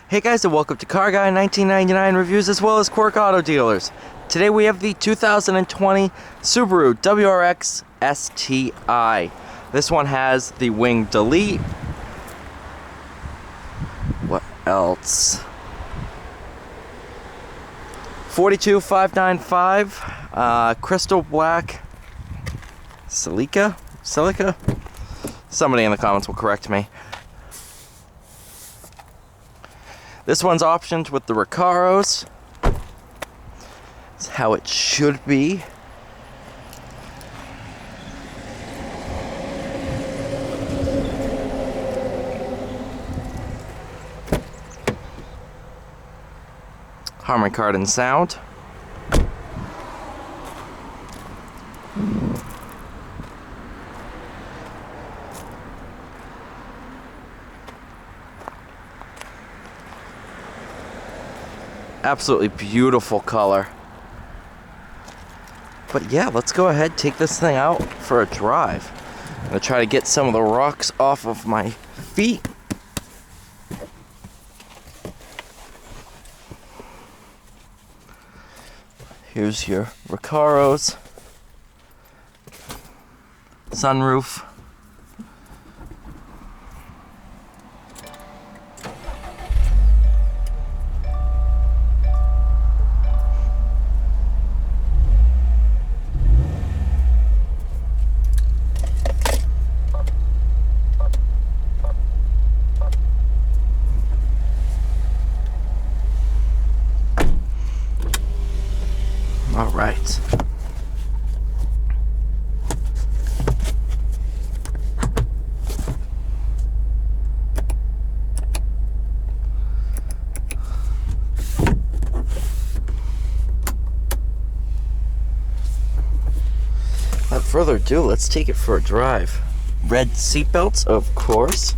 Hey guys, and welcome to Car Guy 1999 Reviews as well as Quirk Auto Dealers. Today we have the 2020 Subaru WRX STI. This one has the wing delete. What else? 42595 crystal black silica. Somebody in the comments will correct me. This one's optioned with the Recaros. It's how it should be. Harman Kardon sound. Absolutely beautiful color. But yeah, let's go ahead, take this thing out for a drive. I'm gonna try to get some of the rocks off of my feet. Here's your Recaros. Sunroof. All right. Without further ado, let's take it for a drive. Red seatbelts, of course.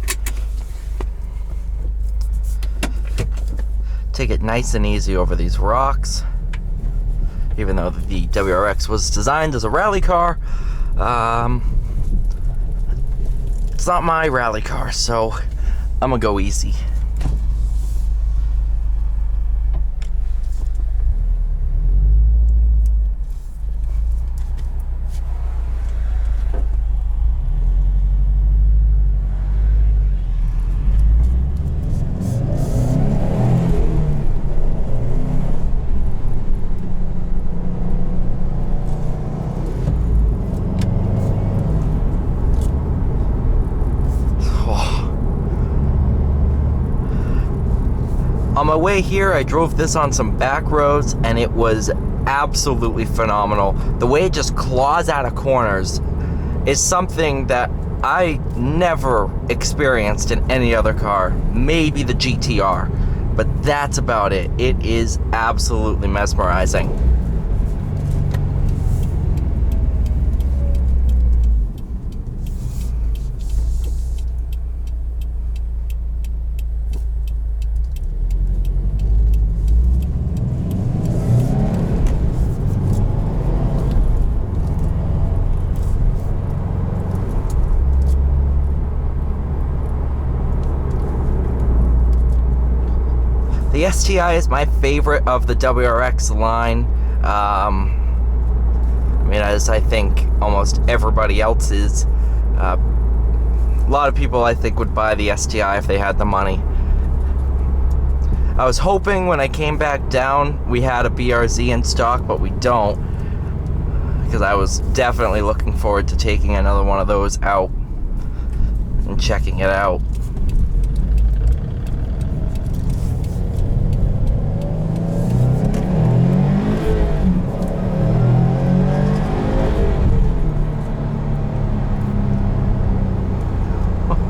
Take it nice and easy over these rocks. Even though the WRX was designed as a rally car, it's not my rally car, so I'm gonna go easy. On my way here, I drove this on some back roads, and it was absolutely phenomenal. The way it just claws out of corners is something that I never experienced in any other car. Maybe the GTR, but that's about it. It is absolutely mesmerizing. The STI is my favorite of the WRX line. I mean, as I think almost everybody else is. A lot of people, I think, would buy the STI if they had the money. I was hoping when I came back down we had a BRZ in stock, but we don't. Because I was definitely looking forward to taking another one of those out and checking it out.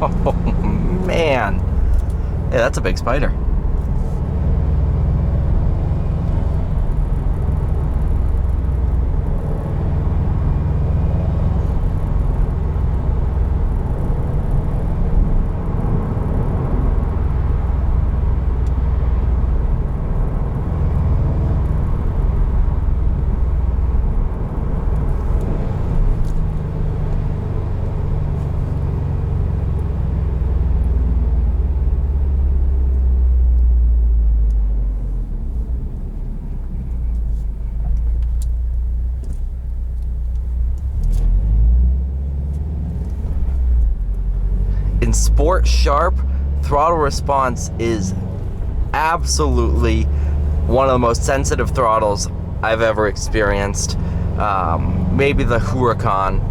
Oh man, yeah, that's a big spider. sport sharp, throttle response is absolutely one of the most sensitive throttles I've ever experienced. Maybe the Huracan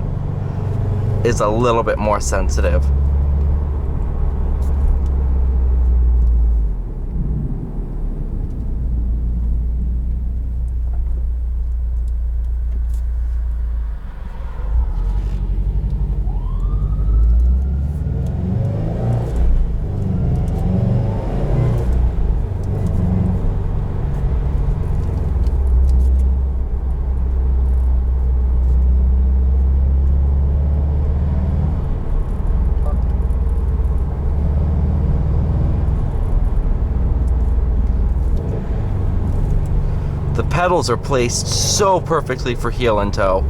is a little bit more sensitive. The pedals are placed so perfectly for heel and toe.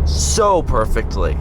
So perfectly.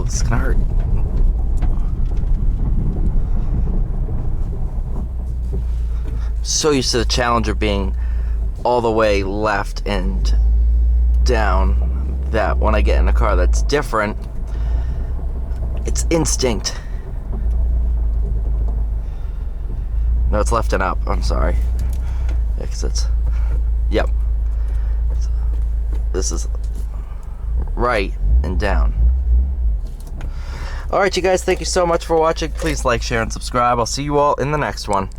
It's gonna hurt. So used to the Challenger being all the way left and down that when I get in a car that's different, it's instinct. No, it's left and up. I'm sorry. Yeah, 'cause it's, yep. This is right and down. Alright, you guys, thank you so much for watching. Please like, share, and subscribe. I'll see you all in the next one.